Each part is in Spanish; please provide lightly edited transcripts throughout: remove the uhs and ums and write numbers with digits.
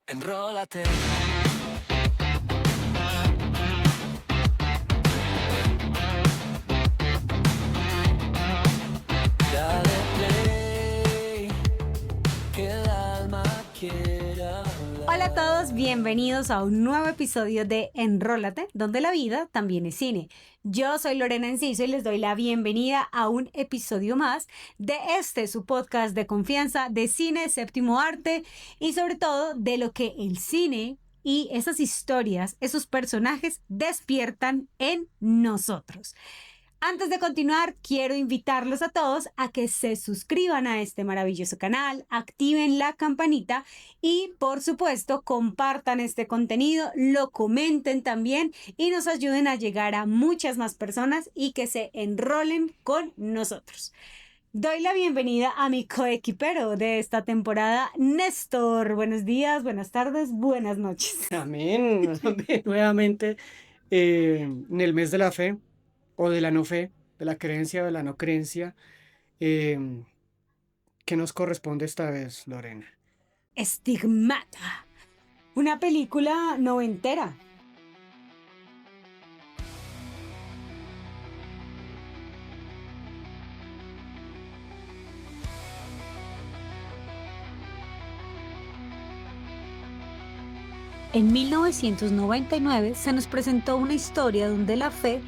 Enrólate. Dale play, que el alma quiera hablar. Hola a todos, bienvenidos a un nuevo episodio de Enrólate, donde la vida también es cine. Yo soy Lorena Enciso y les doy la bienvenida a un episodio más de su podcast de confianza de cine, séptimo arte y sobre todo de lo que el cine y esas historias, esos personajes despiertan en nosotros. Antes de continuar, quiero invitarlos a todos a que se suscriban a este maravilloso canal, activen la campanita y, por supuesto, compartan este contenido, lo comenten también y nos ayuden a llegar a muchas más personas y que se enrolen con nosotros. Doy la bienvenida a mi coequipero de esta temporada, Néstor. Buenos días, buenas tardes, buenas noches. Amén. Amén. Nuevamente en el mes de la fe o de la no fe, de la creencia o de la no creencia. ¿Qué nos corresponde esta vez, Lorena? Estigmata, una película noventera. En 1999 se nos presentó una historia donde la fe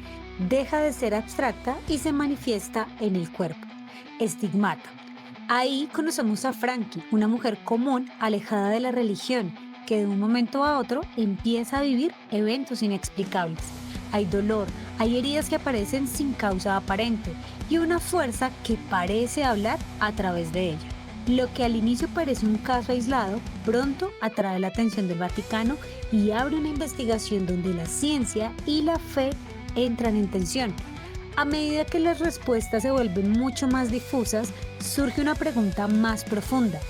deja de ser abstracta y se manifiesta en el cuerpo. Estigmata. Ahí conocemos a Frankie, una mujer común alejada de la religión, que de un momento a otro empieza a vivir eventos inexplicables. Hay dolor, hay heridas que aparecen sin causa aparente y una fuerza que parece hablar a través de ella. Lo que al inicio parece un caso aislado, pronto atrae la atención del Vaticano y abre una investigación donde la ciencia y la fe entran en tensión. A medida que las respuestas se vuelven mucho más difusas, surge una pregunta más profunda.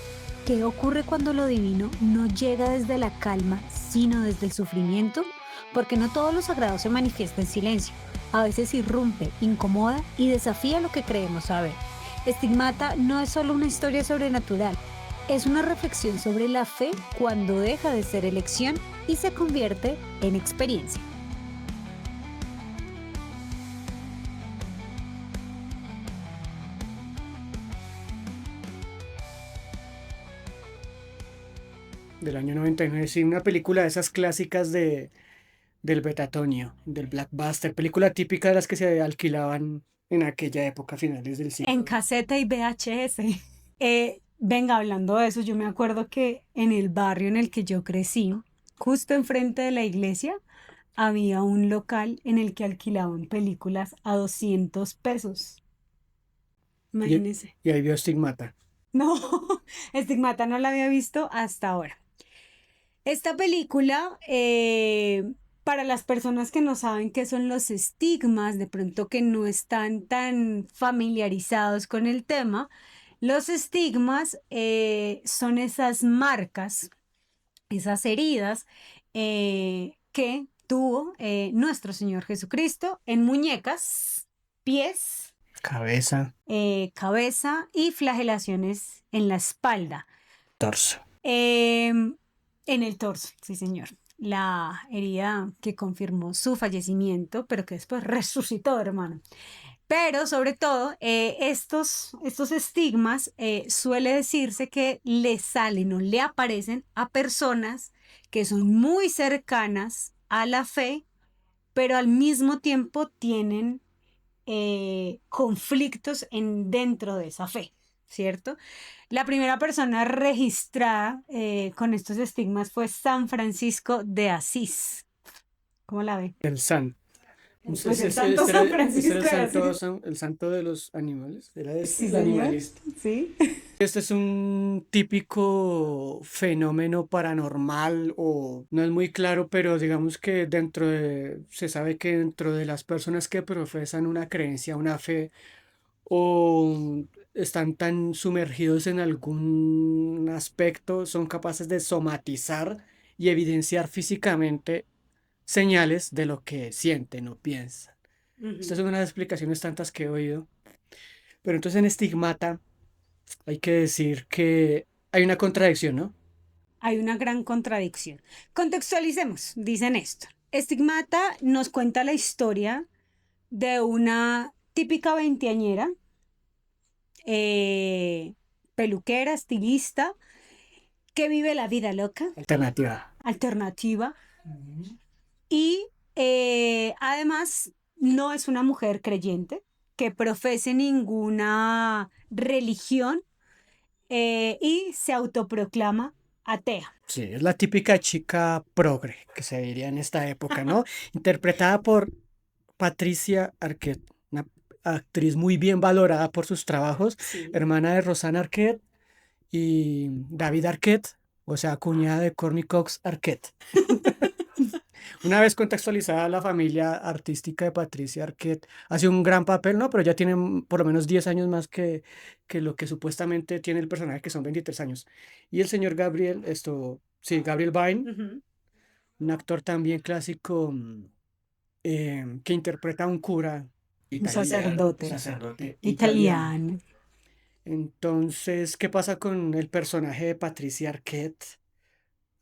¿Qué ocurre cuando lo divino no llega desde la calma, sino desde el sufrimiento? Porque no todo lo sagrado se manifiesta en silencio. A veces irrumpe, incomoda y desafía lo que creemos saber. Estigmata no es solo una historia sobrenatural, es una reflexión sobre la fe cuando deja de ser elección y se convierte en experiencia. Del año 99, sí, una película de esas clásicas del Betatonio, del Blockbuster, película típica de las que se alquilaban en aquella época, finales del siglo. En caseta y VHS. Venga, hablando de eso, yo me acuerdo que en el barrio en el que yo crecí, justo enfrente de la iglesia, había un local en el que alquilaban películas a 200 pesos. Imagínense. Y ahí vio Stigmata. No, Estigmata no la había visto hasta ahora. Esta película, para las personas que no saben qué son los estigmas, de pronto que no están tan familiarizados con el tema, los estigmas son esas marcas, esas heridas que tuvo nuestro Señor Jesucristo en muñecas, pies, Cabeza, cabeza y flagelaciones en la espalda. torso. En el torso, sí señor. La herida que confirmó su fallecimiento, pero que después resucitó, hermano. Pero sobre todo, estos estigmas suele decirse que le salen o le aparecen a personas que son muy cercanas a la fe, pero al mismo tiempo tienen conflictos dentro de esa fe, ¿cierto? La primera persona registrada con estos estigmas fue San Francisco de Asís. ¿Cómo la ve? El santo. Pues el santo San Francisco de Asís. El santo de los animales. Era el Sí, señor. animalista. Sí. Este es un típico fenómeno paranormal o no es muy claro, pero digamos que se sabe que dentro de las personas que profesan una creencia, una fe o están tan sumergidos en algún aspecto, son capaces de somatizar y evidenciar físicamente señales de lo que sienten o piensan. Esta es una de las explicaciones tantas que he oído. Pero entonces en Estigmata hay que decir que hay una contradicción, ¿no? Hay una gran contradicción. Contextualicemos, dicen esto. Estigmata nos cuenta la historia de una típica veinteañera, eh, peluquera, estilista, que vive la vida loca, Alternativa. alternativa, y además no es una mujer creyente que profese ninguna religión y se autoproclama atea. Sí, es la típica chica progre que se diría en esta época, ¿no? Interpretada por Patricia Arquette, una actriz muy bien valorada por sus trabajos, Sí. hermana de Rosanna Arquette y David Arquette, o sea, cuñada de Courtney Cox Arquette. Una vez contextualizada la familia artística de Patricia Arquette, hace un gran papel, ¿no? Pero ya tiene por lo menos 10 años más que lo que supuestamente tiene el personaje, que son 23 años. Y el señor Gabriel, sí, Gabriel Byrne, Ujú. un actor también clásico que interpreta a un cura Un italiano, sacerdote sacerdote italiano. italiano. Entonces, ¿qué pasa con el personaje de Patricia Arquette?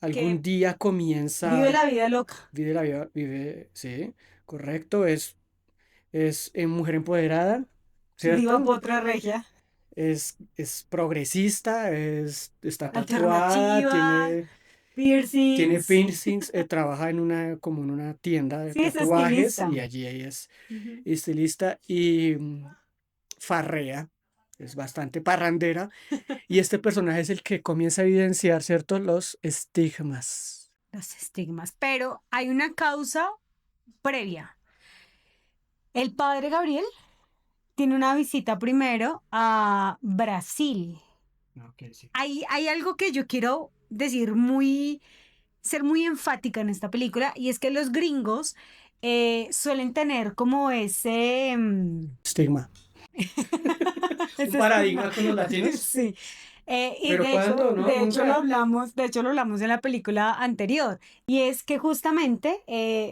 Algún Que día vive comienza, la vida loca. vive la vida, sí, correcto, es mujer empoderada, Diva ¿cierto? potra regia. Es progresista, está tatuada, Alternativa, tiene piercings. piercings, trabaja como en una tienda de Sí, es tatuajes estilista. y allí ella es Ujú. estilista y farrea, es bastante parrandera. Y este personaje es el que comienza a evidenciar, ¿cierto? Los estigmas. Los estigmas. Pero hay una causa previa. El padre Gabriel tiene una visita primero a Brasil. Ok, sí. Hay algo que yo quiero decir ser muy enfática en esta película, y es que los gringos suelen tener como ese, Estigma. Un ese paradigma estigma. con los latinos. Sí. Y Pero de ¿cuándo? hecho, No, de hecho nunca. de hecho lo hablamos en la película anterior, y es que justamente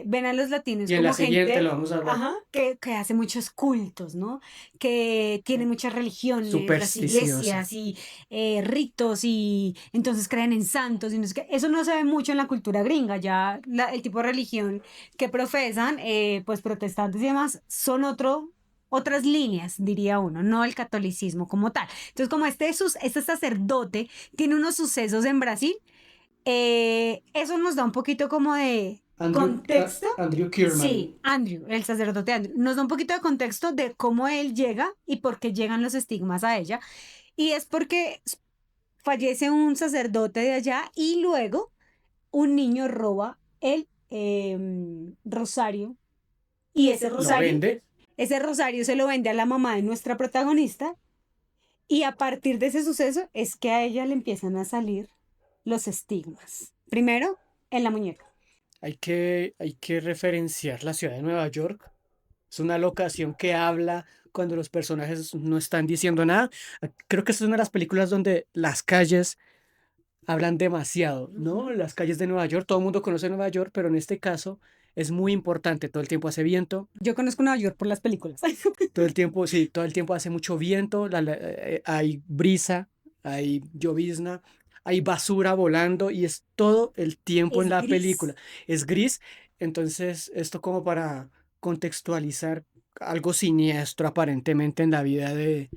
ven a los latinos Y en la como siguiente gente, lo vamos a hablar. ajá, que hace muchos cultos, ¿no? Que tiene muchas religiones, las Supersticiosa. iglesias y ritos, y entonces creen en santos y no sé qué. Eso no se ve mucho en la cultura gringa. Ya el tipo de religión que profesan, pues protestantes y demás, son otras líneas, diría uno, no el catolicismo como tal. Entonces, como este sacerdote tiene unos sucesos en Brasil, eso nos da un poquito como de contexto. Andrew Kierman. Sí, Andrew, el sacerdote Andrew, nos da un poquito de contexto de cómo él llega y por qué llegan los estigmas a ella. Y es porque fallece un sacerdote de allá y luego un niño roba el rosario, y ese Lo rosario, vende. ese rosario se lo vende a la mamá de nuestra protagonista, y a partir de ese suceso es que a ella le empiezan a salir los estigmas. Primero, en la muñeca. Hay que referenciar la ciudad de Nueva York. Es una locación que habla cuando los personajes no están diciendo nada. Creo que esta es una de las películas donde las calles hablan demasiado, ¿no? Las calles de Nueva York, todo el mundo conoce Nueva York, pero en este caso es muy importante. Todo el tiempo hace viento, Yo conozco Nueva York por las películas. todo el tiempo, sí, todo el tiempo hace mucho viento, hay brisa, hay llovizna, hay basura volando y es todo el tiempo en Es la gris. película. Es gris, entonces esto como para contextualizar algo siniestro aparentemente en la vida de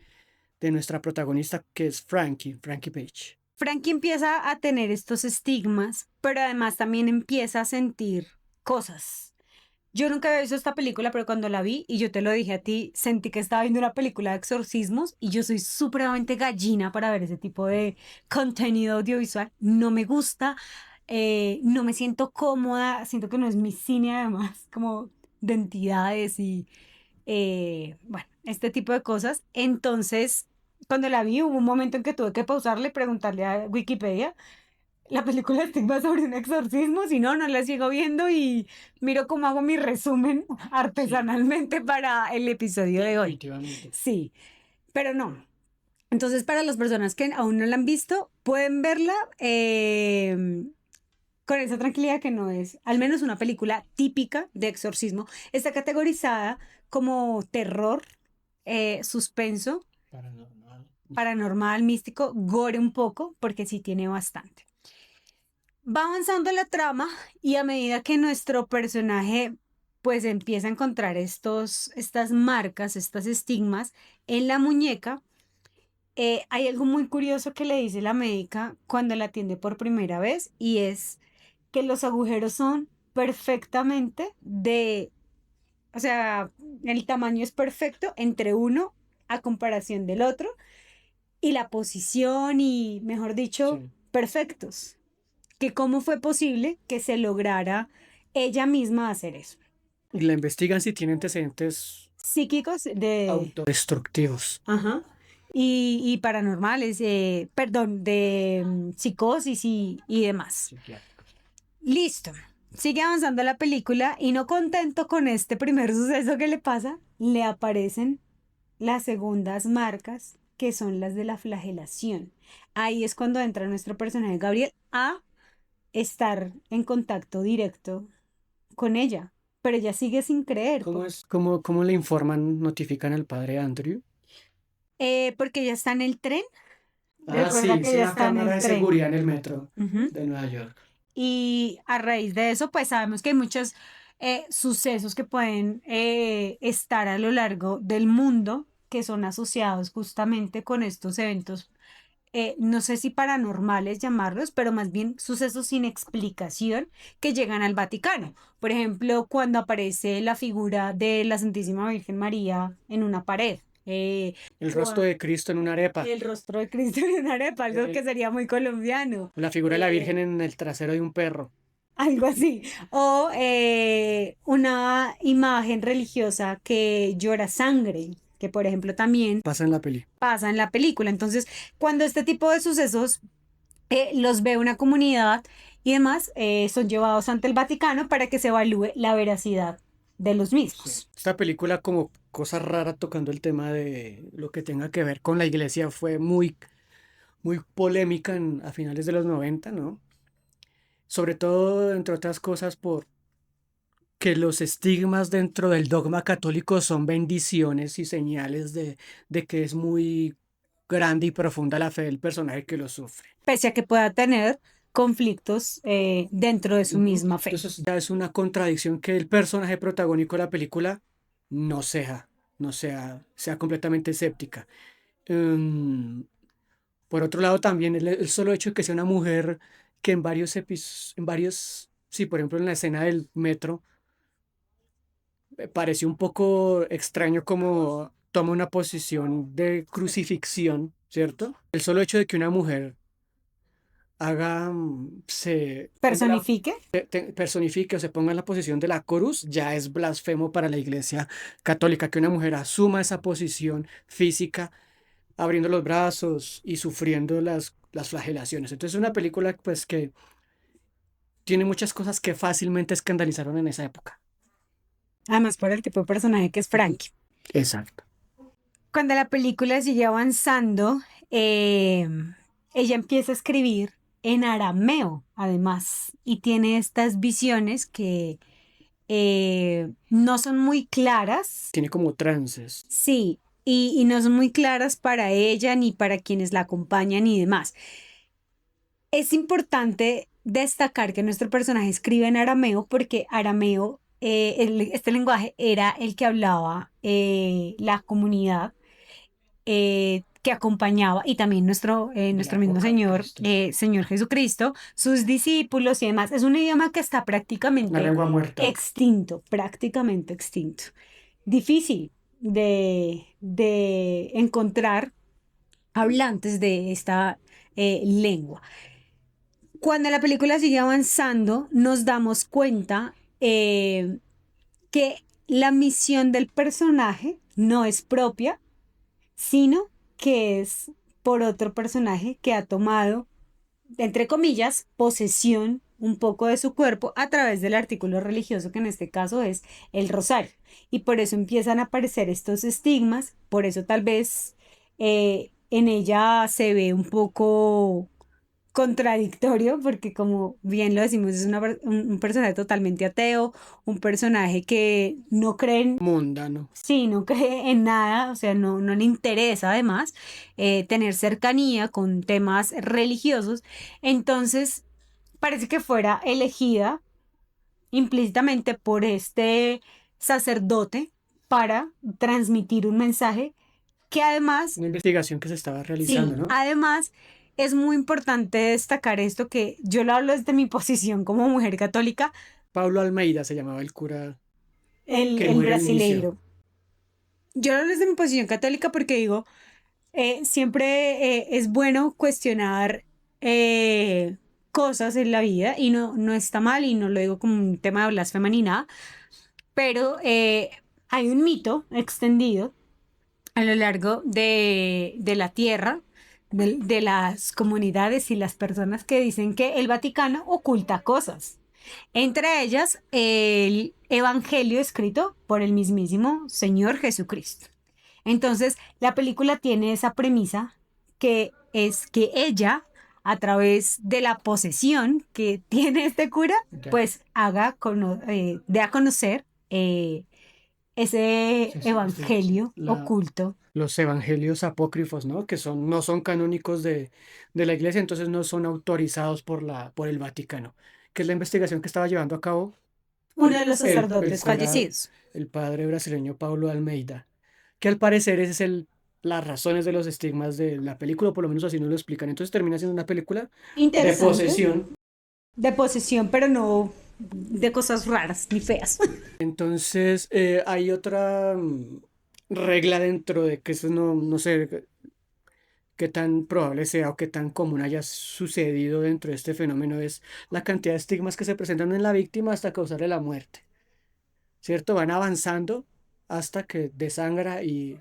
nuestra protagonista, que es Frankie Page. Frankie empieza a tener estos estigmas, pero además también empieza a sentir cosas. Yo nunca había visto esta película, pero cuando la vi, y yo te lo dije a ti, sentí que estaba viendo una película de exorcismos, y yo soy supremamente gallina para ver ese tipo de contenido audiovisual. No me gusta, no me siento cómoda, siento que no es mi cine además, como de entidades y, bueno, este tipo de cosas. Entonces, cuando la vi, hubo un momento en que tuve que pausarle y preguntarle a Wikipedia. La película estigma sobre un exorcismo, si no, no la sigo viendo y miro cómo hago mi resumen artesanalmente para el episodio de hoy. Definitivamente. Sí, pero no. Entonces, para las personas que aún no la han visto, pueden verla. con esa tranquilidad que no es, al menos una película típica de exorcismo, está categorizada como terror, suspenso, Paranormal. paranormal, místico, gore un poco, porque sí tiene bastante. Va avanzando la trama y a medida que nuestro personaje pues empieza a encontrar estas marcas, estas estigmas en la muñeca, hay algo muy curioso que le dice la médica cuando la atiende por primera vez y es que los agujeros son perfectamente o sea, el tamaño es perfecto entre uno a comparación del otro y la posición y, mejor dicho, Sí. perfectos. Que cómo fue posible que se lograra ella misma hacer eso. Y la investigan si tiene antecedentes Psíquicos de... autodestructivos. Ajá. Y paranormales, perdón, de psicosis y demás. Psiquiátricos. Listo. Sigue avanzando la película y no contento con este primer suceso que le pasa, le aparecen las segundas marcas que son las de la flagelación. Ahí es cuando entra nuestro personaje Gabriel a estar en contacto directo con ella, pero ella sigue sin creer, ¿Cómo le informan, notifican al padre Andrew? porque ella está en el tren. Ah, Recuerda sí, que es ella una está en cámara el de tren. seguridad en el metro Ujú. de Nueva York. Y a raíz de eso, pues sabemos que hay muchos sucesos que pueden estar a lo largo del mundo que son asociados justamente con estos eventos, no sé si paranormales llamarlos, pero más bien sucesos sin explicación que llegan al Vaticano. Por ejemplo, cuando aparece la figura de la Santísima Virgen María en una pared. El rostro de Cristo en una arepa. El rostro de Cristo en una arepa, algo que sería muy colombiano. La figura de la Virgen en el trasero de un perro. Algo así. O una imagen religiosa que llora sangre, que por ejemplo también Pasa en la peli. pasa en la película. Entonces, cuando este tipo de sucesos los ve una comunidad y demás, son llevados ante el Vaticano para que se evalúe la veracidad de los mismos. Esta película, como cosa rara tocando el tema de lo que tenga que ver con la iglesia, fue muy, muy polémica a finales de los 90, ¿no? Sobre todo, entre otras cosas, por que los estigmas dentro del dogma católico son bendiciones y señales de que es muy grande y profunda la fe del personaje que lo sufre. Pese a que pueda tener conflictos dentro de su misma fe. Entonces ya es una contradicción que el personaje protagónico de la película no sea completamente escéptica. Por otro lado, también el solo hecho de que sea una mujer que sí, por ejemplo, en la escena del metro, me pareció un poco extraño como toma una posición de crucifixión, ¿cierto? El solo hecho de que una mujer Personifique. personifique o se ponga en la posición de la cruz, ya es blasfemo para la Iglesia Católica que una mujer asuma esa posición física, abriendo los brazos y sufriendo las flagelaciones. Entonces es una película pues que tiene muchas cosas que fácilmente escandalizaron en esa época. Además, por el tipo de personaje que es Frankie. Exacto. Cuando la película sigue avanzando, ella empieza a escribir en arameo, además, y tiene estas visiones que no son muy claras. Tiene como trances. Sí, y no son muy claras para ella ni para quienes la acompañan y demás. Es importante destacar que nuestro personaje escribe en arameo porque arameo, este lenguaje era el que hablaba la comunidad que acompañaba y también nuestro mismo Señor, Señor Jesucristo, sus discípulos y demás. Es un idioma que está Una prácticamente lengua muerta. extinto, prácticamente extinto. Difícil de encontrar hablantes de esta lengua. Cuando la película sigue avanzando, nos damos cuenta que la misión del personaje no es propia, sino que es por otro personaje que ha tomado, entre comillas, posesión un poco de su cuerpo a través del artículo religioso, que en este caso es el rosario. Y por eso empiezan a aparecer estos estigmas, por eso tal vez en ella se ve un poco contradictorio porque como bien lo decimos, es un personaje totalmente ateo, un personaje que no cree en, Mundano. sí, no cree en nada, o sea, no le interesa además tener cercanía con temas religiosos, entonces parece que fuera elegida implícitamente por este sacerdote para transmitir un mensaje que además, Una investigación que se estaba sí, realizando, ¿no? además es muy importante destacar esto que yo lo hablo desde mi posición como mujer católica, Pablo Almeida se llamaba el cura que el muere al inicio. brasileiro. Yo lo hablo desde mi posición católica porque digo, siempre es bueno cuestionar cosas en la vida y no está mal y no lo digo como un tema de blasfema ni nada, pero hay un mito extendido a lo largo de la tierra, de las comunidades y las personas que dicen que el Vaticano oculta cosas. Entre ellas, el Evangelio escrito por el mismísimo Señor Jesucristo. Entonces, la película tiene esa premisa que es que ella, a través de la posesión que tiene este cura, Ya. pues dé a conocer ese Sí, sí, evangelio oculto. los evangelios apócrifos, ¿no? Que no son canónicos de la iglesia, entonces no son autorizados por el Vaticano, que es la investigación que estaba llevando a cabo Uno de los el sacerdotes cura, fallecidos. el padre brasileño Paulo Almeida, que al parecer ese es las razones de los estigmas de la película, o por lo menos así nos lo explican. Entonces termina siendo una película de Interesante. posesión. De posesión, pero no de cosas raras ni feas. Entonces hay otra regla dentro de que eso no sé qué tan probable sea o qué tan común haya sucedido dentro de este fenómeno, es la cantidad de estigmas que se presentan en la víctima hasta causarle la muerte, ¿cierto? Van avanzando hasta que desangra y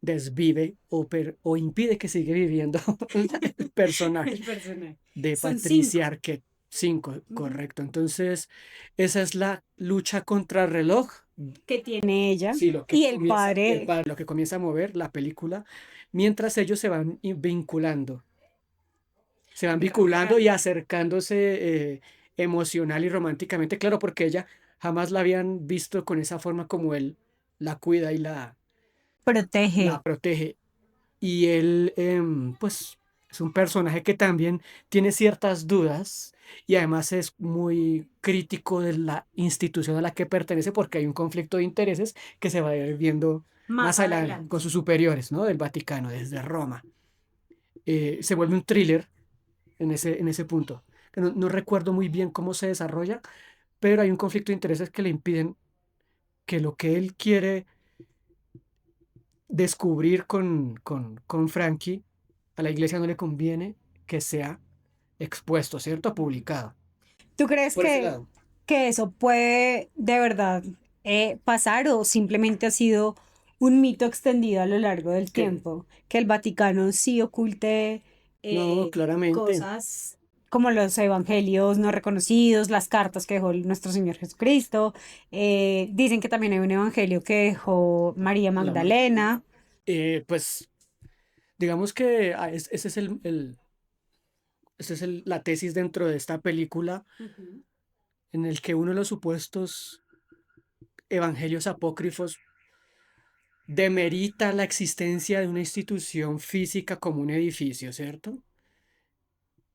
desvive o impide que siga viviendo el personaje El personaje. de Son Patricia 5. Arquette. 5, correcto. Entonces, esa es la lucha contra reloj. Que tiene ella Sí, y el padre. lo que comienza a mover la película, mientras ellos se van vinculando, se van vinculando y acercándose emocional y románticamente, claro, porque ella jamás la habían visto con esa forma como él la cuida y la Protege. protege. Y él, pues, es un personaje que también tiene ciertas dudas y además es muy crítico de la institución a la que pertenece porque hay un conflicto de intereses que se va a ir viendo Más más adelante adelante. con sus superiores, ¿no? Del Vaticano, desde Roma. Se vuelve un thriller en ese punto. Que no recuerdo muy bien cómo se desarrolla, pero hay un conflicto de intereses que le impiden que lo que él quiere descubrir con Frankie, a la iglesia no le conviene que sea expuesto, ¿cierto? Publicado. ¿Tú crees Por ese lado. que eso puede de verdad pasar o simplemente ha sido un mito extendido a lo largo del ¿Qué? tiempo? Que el Vaticano sí oculte No, claramente. cosas como los evangelios no reconocidos, las cartas que dejó nuestro Señor Jesucristo. Dicen que también hay un evangelio que dejó María La ma- Magdalena. pues digamos que ese es la tesis dentro de esta película Ujú. en el que uno de los supuestos evangelios apócrifos demerita la existencia de una institución física como un edificio, ¿cierto?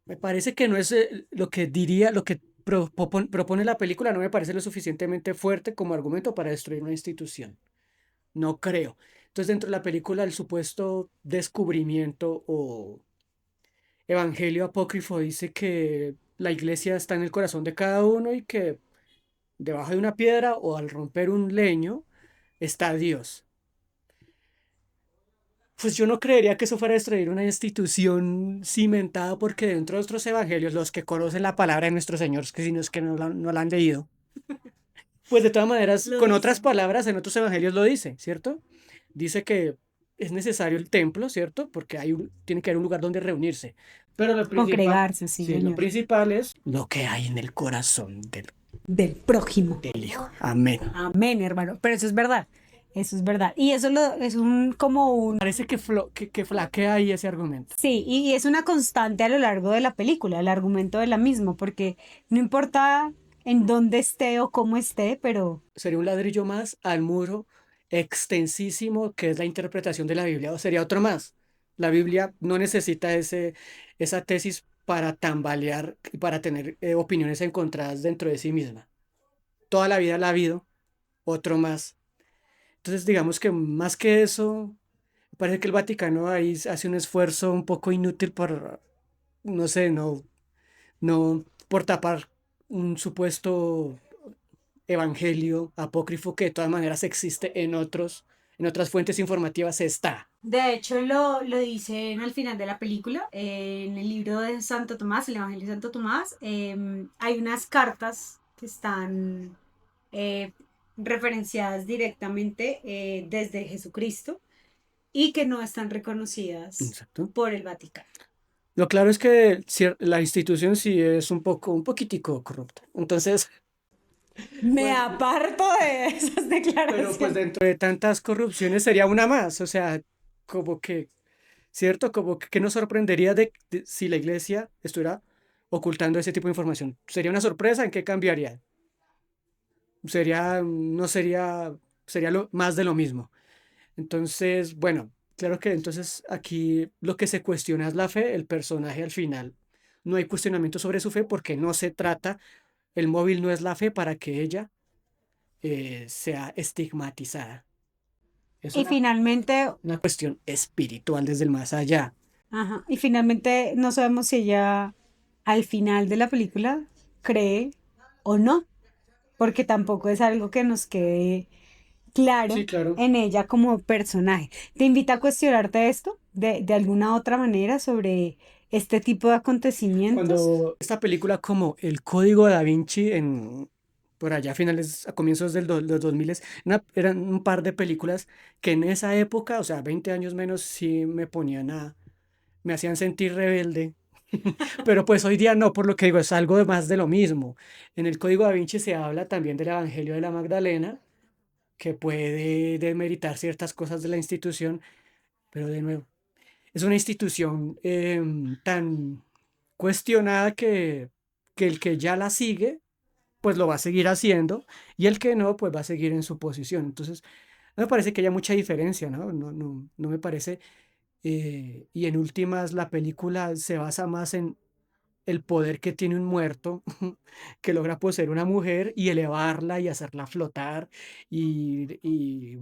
Me parece que no es lo que diría, lo que propone la película, no me parece lo suficientemente fuerte como argumento para destruir una institución. No creo. Entonces, dentro de la película, el supuesto descubrimiento o evangelio apócrifo dice que la iglesia está en el corazón de cada uno y que debajo de una piedra o al romper un leño está Dios. Pues yo no creería que eso fuera a destruir una institución cimentada porque dentro de otros evangelios, los que conocen la palabra de nuestro Señor, que si no es que no la han leído, pues de todas maneras, Lo con otras dicen. palabras, en otros evangelios lo dice, ¿cierto? Dice que es necesario el templo, ¿cierto? Porque tiene que haber un lugar donde reunirse. Pero Congregarse, sí, sí, lo señor. principal es lo que hay en el corazón Del prójimo. del Hijo. Amén. Amén, hermano. Pero eso es verdad. Eso es verdad. Y eso es como un... Parece que flaquea ahí ese argumento. Sí, y es una constante a lo largo de la película, el argumento de la misma, porque no importa en dónde esté o cómo esté, pero Sería un ladrillo más al muro extensísimo que es la interpretación de la Biblia, o sería otro más. La Biblia no necesita esa tesis para tambalear y para tener opiniones encontradas dentro de sí misma. Toda la vida la ha habido, otro más. Entonces, digamos que más que eso, me parece que el Vaticano ahí hace un esfuerzo un poco inútil por, no sé, no, por tapar un supuesto evangelio apócrifo que de todas maneras existe en otras fuentes informativas está. de hecho lo dicen al final de la película, en el libro de Santo Tomás, el Evangelio de Santo Tomás, hay unas cartas que están eh, referenciadas directamente desde Jesucristo y que no están reconocidas Exacto. por el Vaticano. Lo claro es que la institución sí es un poquitico corrupta. Entonces, Me bueno, aparto de esas pero pues declaraciones. dentro de tantas corrupciones sería una más. O sea, como que, ¿cierto? Como que nos sorprendería si la iglesia estuviera ocultando ese tipo de información. Sería una sorpresa, ¿en qué cambiaría? No sería, sería más de lo mismo. Entonces, bueno, claro que entonces aquí lo que se cuestiona es la fe, el personaje al final. No hay cuestionamiento sobre su fe porque no se trata, el móvil no es la fe para que ella sea estigmatizada. Es Y finalmente, una cuestión espiritual desde el más allá. ajá, y finalmente no sabemos si ella al final de la película cree o no, porque tampoco es algo que nos quede Sí, claro claro. en ella como personaje. ¿Te invita a cuestionarte esto de alguna otra manera sobre este tipo de acontecimientos? Cuando esta película como El Código Da Vinci por allá a finales, a comienzos los 2000, eran un par de películas que en esa época, o sea, 20 años menos, sí me hacían sentir rebelde. Pero pues hoy día no, por lo que digo, es algo más de lo mismo. En el Código Da Vinci se habla también del Evangelio de la Magdalena, que puede demeritar ciertas cosas de la institución, pero de nuevo, es una institución tan cuestionada que el que ya la sigue, pues lo va a seguir haciendo, y el que no, pues va a seguir en su posición. Entonces, no me parece que haya mucha diferencia, ¿no? No me parece. Y en últimas, la película se basa más en el poder que tiene un muerto que logra poseer una mujer y elevarla y hacerla flotar y, y,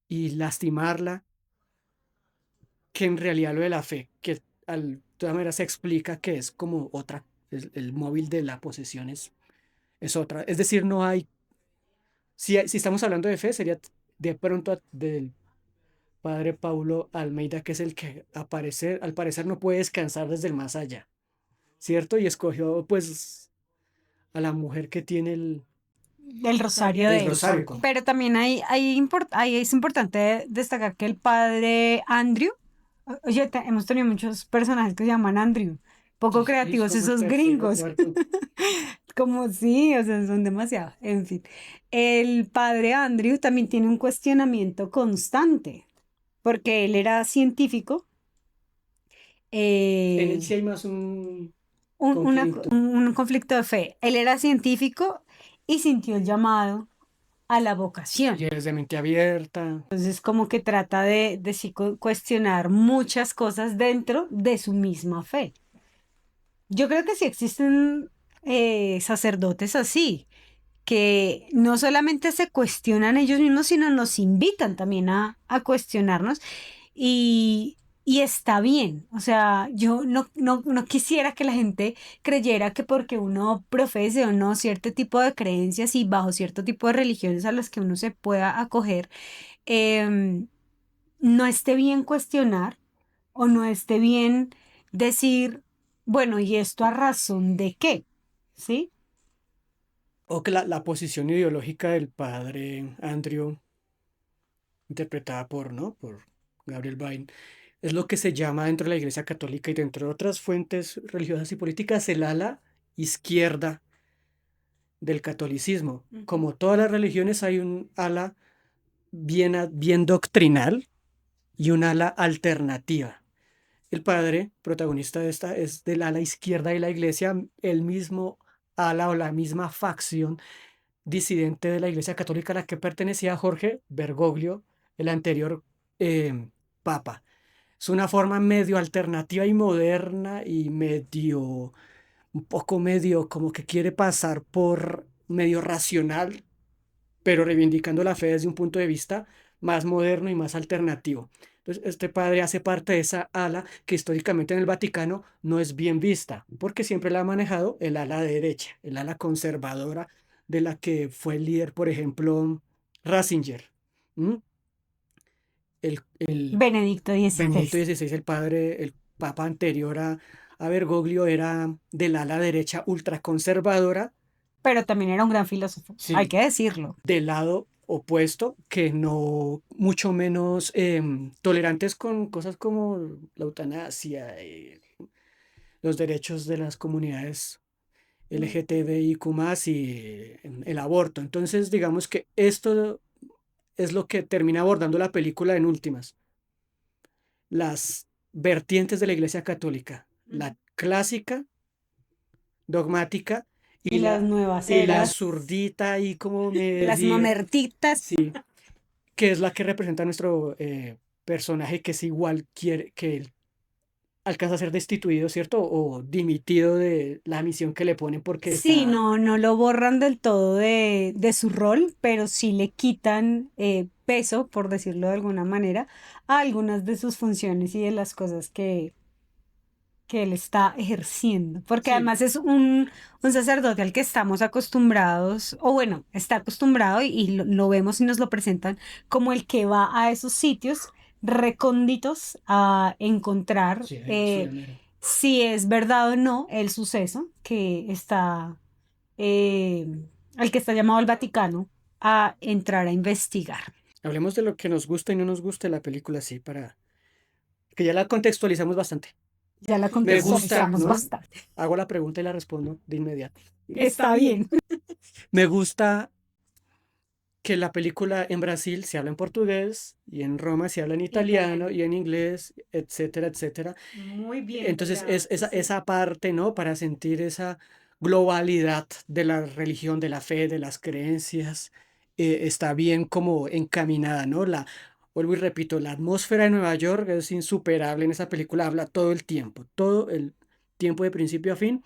y lastimarla, que en realidad lo de la fe, que de todas maneras se explica que es como otra, el móvil de la posesión es otra. Es decir, no hay, si estamos hablando de fe, sería de pronto del padre Paulo Almeida, que es el que al parecer no puede descansar desde el más allá, ¿cierto? Y escogió pues a la mujer que tiene El rosario el de él. rosario. Pero también ahí es importante destacar que el padre Andrew, oye, hemos tenido muchos personajes que se llaman Andrew, poco Es creativos como el esos tercero, gringos, cuarto. como sí, o sea, son demasiados, en fin. El padre Andrew también tiene un cuestionamiento constante, porque él era científico, En él eh, sí hay más un conflicto. un conflicto de fe. Él era científico y sintió el llamado a la vocación. Y es de mente abierta. Entonces, como que trata de sí cuestionar muchas cosas dentro de su misma fe. Yo creo que sí existen sacerdotes así, que no solamente se cuestionan ellos mismos, sino nos invitan también a cuestionarnos y está bien. O sea, yo no quisiera que la gente creyera que porque uno profese o no cierto tipo de creencias y bajo cierto tipo de religiones a las que uno se pueda acoger, em, no esté bien cuestionar o no esté bien decir, bueno, ¿y esto a razón de qué? ¿Sí? O que la posición ideológica del padre Andrew, interpretada ¿no? Por Gabriel Byrne, es lo que se llama dentro de la Iglesia Católica y dentro de otras fuentes religiosas y políticas el ala izquierda del catolicismo. Ujú. Como todas las religiones hay un ala bien doctrinal y un ala alternativa. El padre, protagonista de esta, es del ala izquierda de la iglesia, el mismo ala o la misma facción disidente de la Iglesia Católica a la que pertenecía Jorge Bergoglio, el anterior papa. Es una forma medio alternativa y moderna y medio, un poco medio como que quiere pasar por medio racional, pero reivindicando la fe desde un punto de vista más moderno y más alternativo. Entonces, este padre hace parte de esa ala que históricamente en el Vaticano no es bien vista, porque siempre la ha manejado el ala derecha, el ala conservadora de la que fue el líder, por ejemplo, Ratzinger. ¿m? El Benedicto Benedicto XVI. XVI, el padre, el papa anterior a Bergoglio, era del ala derecha ultraconservadora, Pero también era un gran filósofo, hay sí, que decirlo. del lado opuesto, que no, mucho menos tolerantes con cosas como la eutanasia, los derechos de las comunidades LGTBIQ+, y el aborto. Entonces, digamos que esto es lo que termina abordando la película en últimas. Las vertientes de la Iglesia Católica, la clásica, dogmática, Y y las la, nuevas y la eras, zurdita y como las medio, mamertitas. sí, que es la que representa a nuestro personaje, que es igual, quiere que él alcanza a ser destituido, ¿cierto? O dimitido de la misión que le ponen porque Sí, está, no, no lo borran del todo de su rol, pero sí le quitan peso, por decirlo de alguna manera, a algunas de sus funciones y de las cosas que él está ejerciendo. Porque sí, además es un sacerdote al que estamos acostumbrados, o bueno, está acostumbrado y lo vemos y nos lo presentan como el que va a esos sitios recónditos a encontrar sí, si es verdad o no el suceso que está, eh, al que está llamado el Vaticano a entrar a investigar. hablemos de lo que nos gusta y no nos gusta de la película, sí, para que ya la contextualizamos bastante. Ya la Me gusta, contextualizamos ¿no? bastante. Hago la pregunta y la respondo de inmediato. Está bien. Me gusta que la película en Brasil se habla en portugués y en Roma se habla en italiano y en inglés, etcétera, etcétera. Muy bien Entonces logrado, es esa, sí. esa parte, ¿no? Para sentir esa globalidad de la religión, de la fe, de las creencias, está bien como encaminada, ¿no? Vuelvo y repito, la atmósfera de Nueva York es insuperable en esa película, habla todo el tiempo de principio a fin,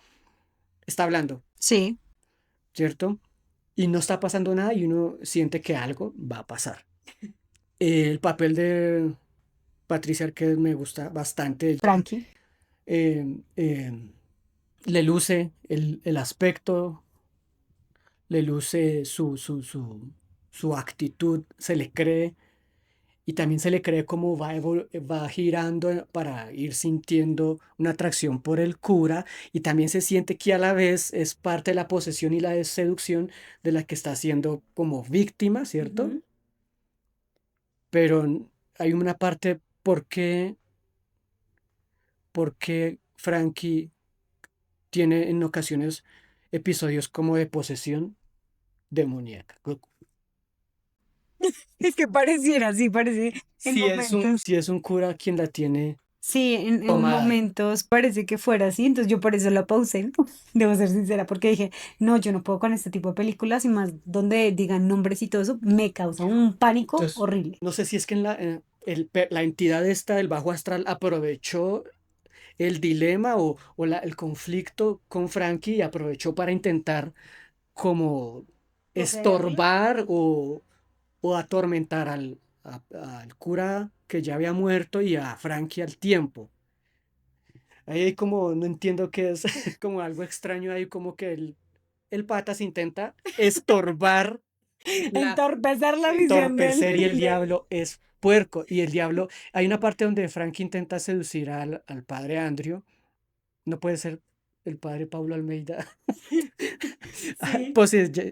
está hablando, Sí, ¿cierto? Y no está pasando nada y uno siente que algo va a pasar. El papel de Patricia Arquette me gusta bastante. Frankie. eh, eh, Le luce el aspecto, le luce su actitud, se le cree y también se le cree cómo va girando para ir sintiendo una atracción por el cura y también se siente que a la vez es parte de la posesión y la seducción de la que está siendo como víctima, ¿cierto? Ujú. Pero hay una parte, por qué Frankie tiene en ocasiones episodios como de posesión demoníaca? Es que pareciera, sí, parece en momentos. Si es un cura quien la tiene Sí, en tomada. momentos parece que fuera así, entonces yo por eso la pausé, debo ser sincera, porque dije, no, yo no puedo con este tipo de películas y más donde digan nombres y todo eso, me causa un pánico Entonces, horrible. no sé si es que la entidad esta del bajo astral aprovechó el dilema o el conflicto con Frankie y aprovechó para intentar como Poseerla. estorbar o atormentar al cura que ya había muerto y a Frankie al tiempo. Ahí hay como, no entiendo qué es, como algo extraño ahí, como que el pata se intenta estorbar la Entorpecer la visión entorpecer y el del... diablo es puerco. Y el diablo, hay una parte donde Frankie intenta seducir al padre Andrew, no puede ser el padre Pablo Almeida, Sí,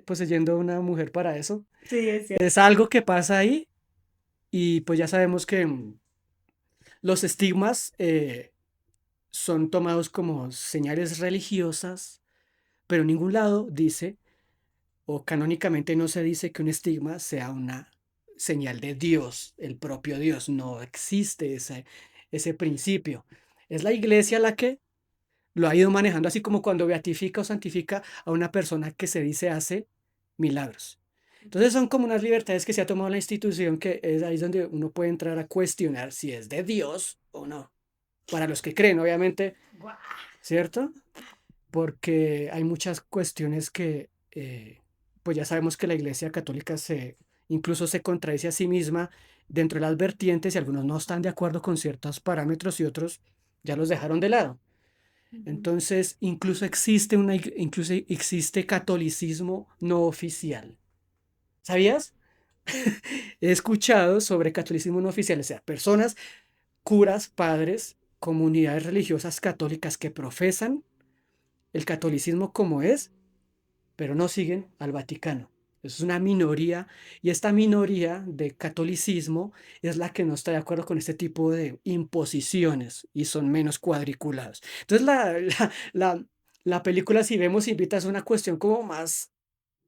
poseyendo a una mujer para eso. sí, es cierto. Es algo que pasa ahí y pues ya sabemos que los estigmas son tomados como señales religiosas, pero en ningún lado dice, o canónicamente no se dice que un estigma sea señal de Dios, el propio Dios. No existe ese principio. Es la iglesia la que lo ha ido manejando, así como cuando beatifica o santifica a una persona que se dice hace milagros. Entonces son como unas libertades que se ha tomado la institución, que es ahí donde uno puede entrar a cuestionar si es de Dios o no. Para los que creen, obviamente, ¿cierto? Porque hay muchas cuestiones que, pues ya sabemos que la Iglesia Católica incluso se contradice a sí misma dentro de las vertientes, y algunos no están de acuerdo con ciertos parámetros y otros ya los dejaron de lado. Entonces, incluso existe catolicismo no oficial. ¿Sabías? He escuchado sobre catolicismo no oficial, o sea, personas, curas, padres, comunidades religiosas católicas que profesan el catolicismo como es, pero no siguen al Vaticano. Es una minoría, y esta minoría de catolicismo es la que no está de acuerdo con este tipo de imposiciones y son menos cuadriculados. Entonces la película, si vemos, invita a una cuestión como más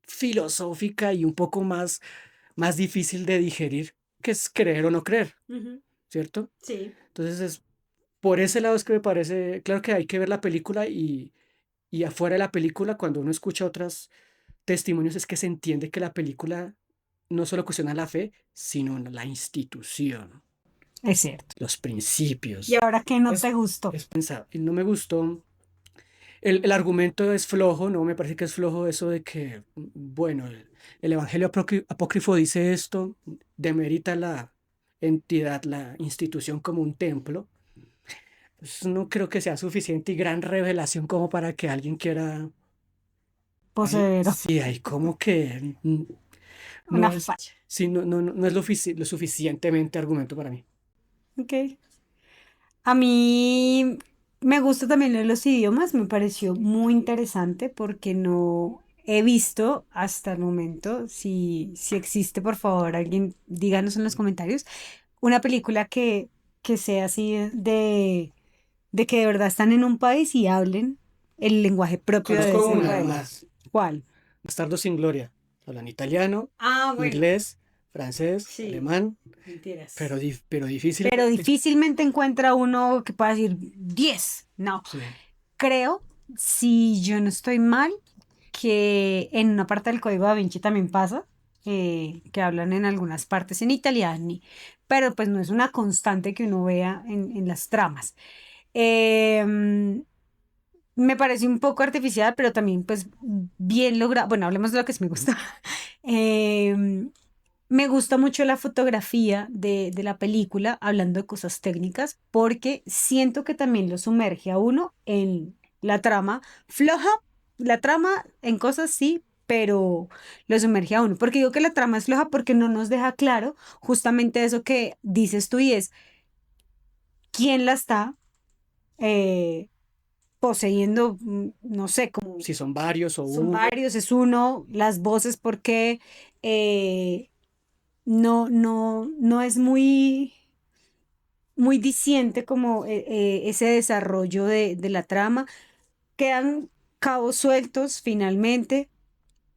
filosófica y un poco más difícil de digerir, que es creer o no creer, Ujú. ¿cierto? Sí. Entonces por ese lado es que me parece, claro que hay que ver la película, y afuera de la película, cuando uno escucha otros testimonios, es que se entiende que la película no solo cuestiona la fe, sino la institución, Es cierto. los ¿Y principios. ahora qué no Es, te gustó? es pensado. Y no me gustó. El argumento es flojo, ¿no? Me parece que es flojo eso de que, bueno, el Evangelio apócrifo dice esto, demerita la entidad, la institución como un templo. Pues no creo que sea suficiente y gran revelación como para que alguien quiera. Poseedero. Sí, hay como que no Una es, falla. sí, no es lo suficientemente argumento para mí. Ok. A mí me gusta también lo de los idiomas, me pareció muy interesante porque no he visto hasta el momento, si existe, por favor, alguien díganos en los comentarios, una película que sea así de que de verdad están en un país y hablen el lenguaje propio de Conozco ese una país. más, ¿Cuál? Bastardo sin Gloria. Hablan italiano, Ah, bueno, inglés, francés, sí, alemán, mentiras. pero Pero difícilmente. difícilmente encuentra uno que pueda decir 10. No. Sí. Creo, si yo no estoy mal, que en una parte del Código Da Vinci también pasa, que hablan en algunas partes en italiano, pero pues no es una constante que uno vea en las tramas. Em, Me parece un poco artificial, pero también pues bien logrado. Bueno, hablemos de lo que sí me gusta. Em, Me gusta mucho la fotografía de la película, hablando de cosas técnicas, porque siento que también lo sumerge a uno en la trama floja, la trama en cosas sí, pero lo sumerge a uno. Porque digo que la trama es floja porque no nos deja claro justamente eso que dices tú y es quién la está eh, poseyendo, no sé, como Si son varios o son uno. varios, es uno, las voces, porque no es muy diciente como ese desarrollo de la trama. Quedan cabos sueltos finalmente.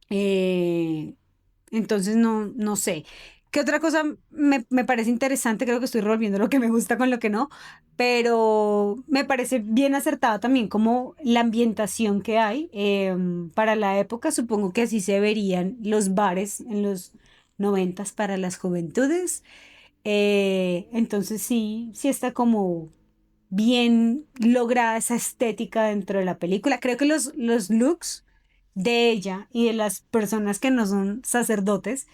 eh, entonces no sé. ¿Qué otra cosa me parece interesante? Creo que estoy revolviendo lo que me gusta con lo que no, pero me parece bien acertado también como la ambientación que hay para la época. Supongo que así se verían los bares en los 90 para las juventudes. Entonces sí está como bien lograda esa estética dentro de la película. Creo que los looks de ella y de las personas que no son sacerdotes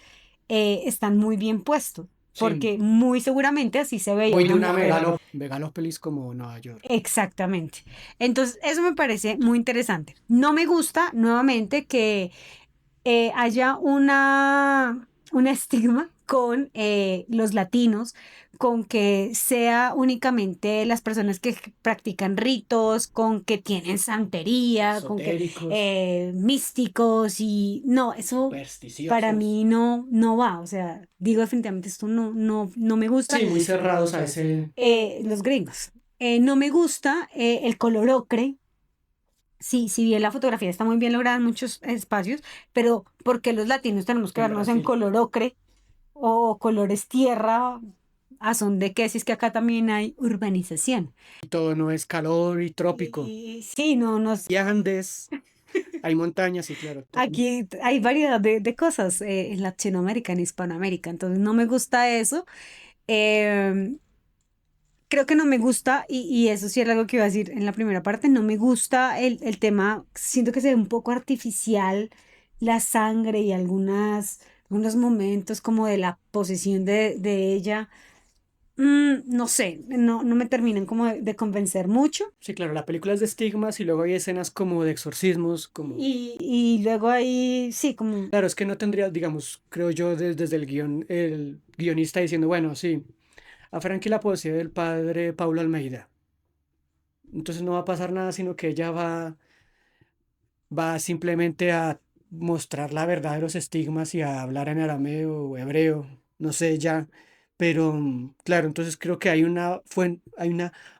están muy bien puestos, Sí, porque muy seguramente así se veía muy de una una mujer. megalópolis como Nueva York. Exactamente. Entonces, eso me parece muy interesante. No me gusta, nuevamente, que haya un estigma con los latinos, con que sea únicamente las personas que practican ritos, con que tienen santería, con que Esotéricos, místicos y no, eso para supersticiosos. mí no va. O sea, digo definitivamente esto no me gusta. Sí, muy cerrados a ese. Los gringos. No me gusta el color ocre. Sí, si bien la fotografía está muy bien lograda en muchos espacios, pero ¿por qué los latinos tenemos que En vernos en Brasil. color ocre? o colores tierra, a son de que si es que acá también hay urbanización. Todo no es calor y trópico. Y sí, no, nos, Y Andes, hay montañas y claro, aquí hay variedad de cosas en Latinoamérica, en Hispanoamérica, entonces no me gusta eso. Em, Creo que no me gusta, y eso sí era algo que iba a decir en la primera parte, no me gusta el tema, siento que se ve un poco artificial la sangre y algunos momentos como de la posesión de ella. No sé, no me terminan como de convencer mucho. sí, claro, la película es de estigmas y luego hay escenas como de exorcismos, como... Y luego ahí, sí, como, Claro, es que no tendría, digamos, creo yo, desde el guión, el guionista diciendo, bueno, sí, a Frankie la posee del padre Paulo Almeida. Entonces no va a pasar nada, sino que ella va simplemente a mostrar la verdad de los estigmas y a hablar en arameo o hebreo, no sé ya. Pero claro, entonces creo que hay una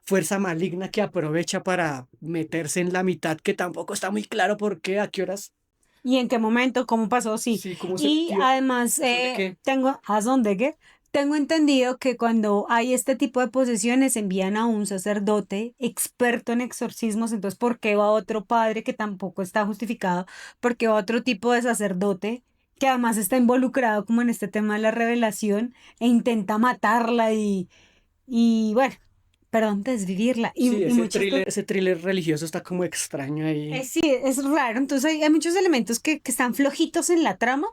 fuerza maligna que aprovecha para meterse en la mitad, que tampoco está muy claro por qué, a qué horas, ¿y en qué momento? ¿Cómo pasó? Sí. sí, cómo se Y metió, además, de qué. ¿a dónde qué? Tengo entendido que cuando hay este tipo de posesiones envían a un sacerdote experto en exorcismos, entonces ¿por qué va otro padre que tampoco está justificado? ¿Por qué va otro tipo de sacerdote que además está involucrado como en este tema de la revelación e intenta matarla y bueno, perdón, desvivirla Sí, y muchas cosas? ese thriller religioso está como extraño ahí. Sí, es raro. Entonces hay muchos elementos que están flojitos en la trama,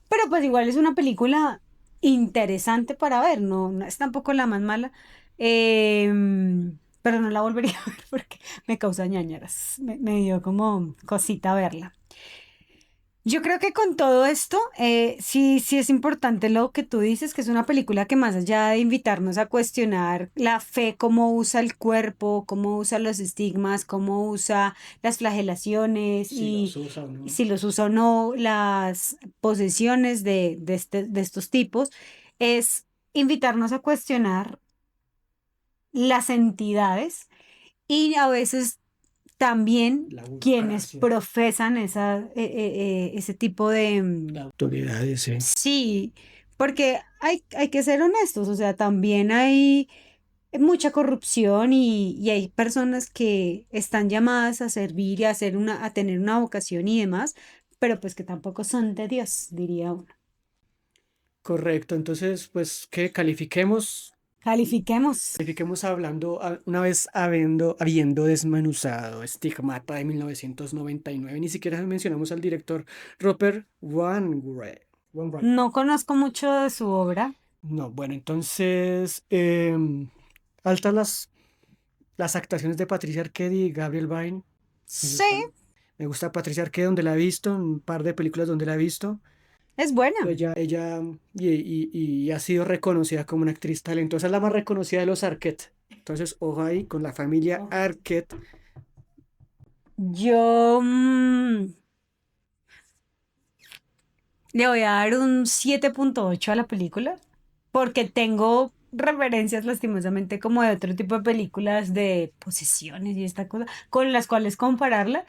pero pues igual es una película interesante para ver. No es tampoco la más mala. Pero no la volvería a ver porque me causa ñáñaras. Me dio como cosita verla. Yo creo que con todo esto, sí es importante lo que tú dices, que es una película que más allá de invitarnos a cuestionar la fe, cómo usa el cuerpo, cómo usa los estigmas, cómo usa las flagelaciones Si los y usa o no. si los usa o no, las posesiones de estos tipos, es invitarnos a cuestionar las entidades y a veces también La quienes burocracia, profesan ese tipo de... la autoridad, sí. Sí, porque hay que ser honestos, o sea, también hay mucha corrupción y hay personas que están llamadas a servir y a a tener una vocación y demás, pero pues que tampoco son de Dios, diría uno. Correcto, entonces, pues, ¿qué califiquemos? Califiquemos. Califiquemos hablando, una vez habiendo desmenuzado Stigmata de 1999, ni siquiera mencionamos al director Robert Wainwright. Wainwright. No conozco mucho de su obra. No, bueno, entonces, altas las actuaciones de Patricia Arquette y Gabriel Byrne, me Sí, gustan. Me gusta Patricia Arquette donde la he visto, un par de películas donde la he visto. es buena. Ella y ha sido reconocida como una actriz talentosa, es la más reconocida de los Arquette. Entonces, ojo ahí con la familia Arquette. Yo le voy a dar un 7.8 a la película porque tengo referencias lastimosamente como de otro tipo de películas de posesiones y esta cosa con las cuales compararla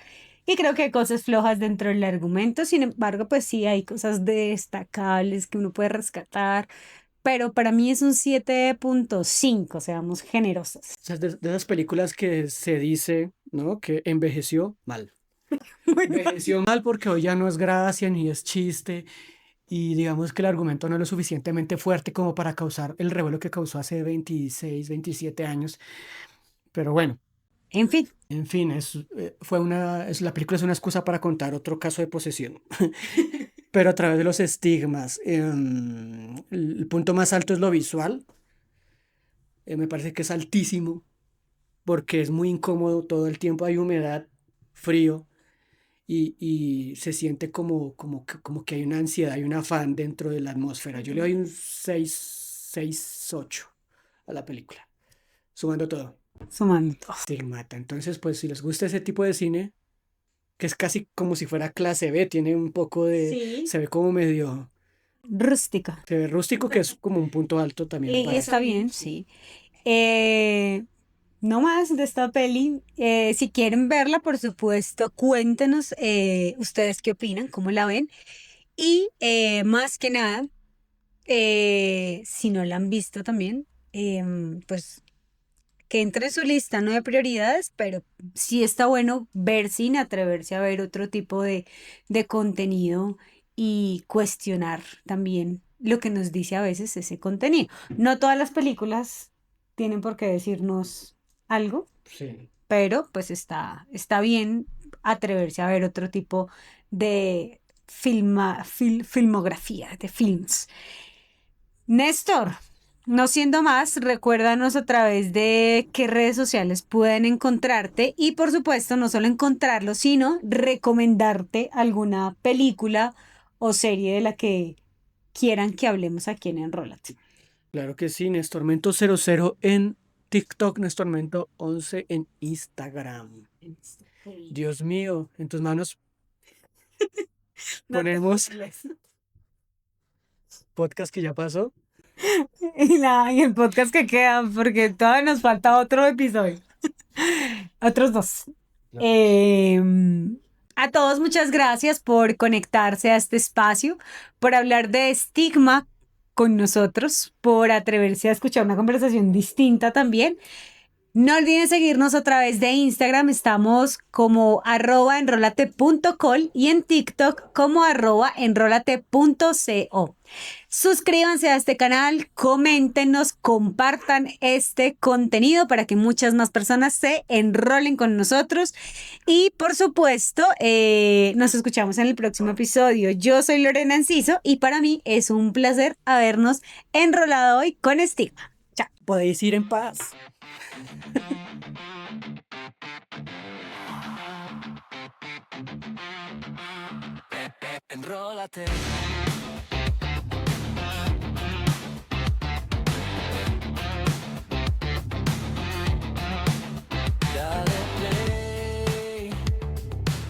y creo que hay cosas flojas dentro del argumento, sin embargo pues sí hay cosas destacables que uno puede rescatar, pero para mí es un 7.5, seamos generosos. O sea, de esas películas que se dice, ¿no? Que envejeció mal. Muy mal. Envejeció mal porque hoy ya no es gracia ni es chiste. Y digamos que el argumento no es lo suficientemente fuerte como para causar el revuelo que causó hace 26, 27 años. Pero bueno, En fin, en fin, la película es una excusa para contar otro caso de posesión. Pero a través de los estigmas. El punto más alto es lo visual. Me parece que es altísimo porque es muy incómodo todo el tiempo. Hay humedad, frío y se siente como que hay una ansiedad, hay un afán dentro de la atmósfera. Yo le doy un 6, 8 a la película, sumando todo. sumando todo. Stigmata. Entonces, pues si les gusta ese tipo de cine, que es casi como si fuera clase B, tiene un poco de, Sí. se ve como medio, Rústica. se ve rústico, que es como un punto alto también Y para... está bien, sí. Eh, no más de esta peli. Si quieren verla, por supuesto, cuéntenos ustedes qué opinan, cómo la ven. Y más que nada, Si no la han visto también, pues que entre en su lista, no de prioridades, pero sí está bueno ver sin atreverse a ver otro tipo de contenido y cuestionar también lo que nos dice a veces ese contenido. No todas las películas tienen por qué decirnos algo, Sí. pero pues está bien atreverse a ver otro tipo de filmografía, de films. Néstor, no siendo más, recuérdanos a través de qué redes sociales pueden encontrarte y por supuesto no solo encontrarlo, sino recomendarte alguna película o serie de la que quieran que hablemos aquí en Enrólate. Claro que sí, Nestormento00 en TikTok, Nestormento11 en Instagram. Dios mío, en tus manos ponemos podcast que ya pasó. Y el podcast que queda, porque todavía nos falta otro episodio. Otros dos. No. A todos, muchas gracias por conectarse a este espacio, por hablar de estigma con nosotros, por atreverse a escuchar una conversación distinta también. No olviden seguirnos a través de Instagram, estamos como @enrolate.col y en TikTok como @enrolate.co. Suscríbanse a este canal, coméntenos, compartan este contenido para que muchas más personas se enrolen con nosotros. Y por supuesto, nos escuchamos en el próximo episodio. Yo soy Lorena Enciso y para mí es un placer habernos enrolado hoy con Estigma. Chao. Podéis ir en paz. Enrólate. Dale play,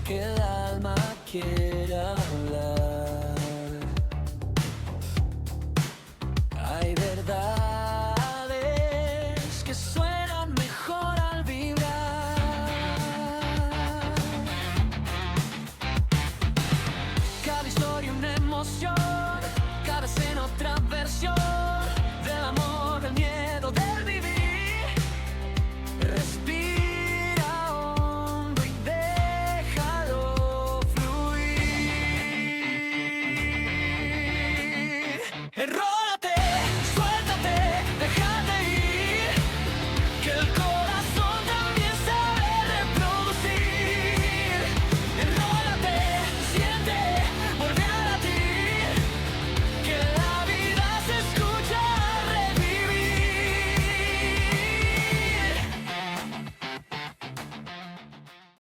que el alma quiere hablar. Hay verdades que suenan mejor al vibrar. Cada historia una emoción, cada escena otra versión.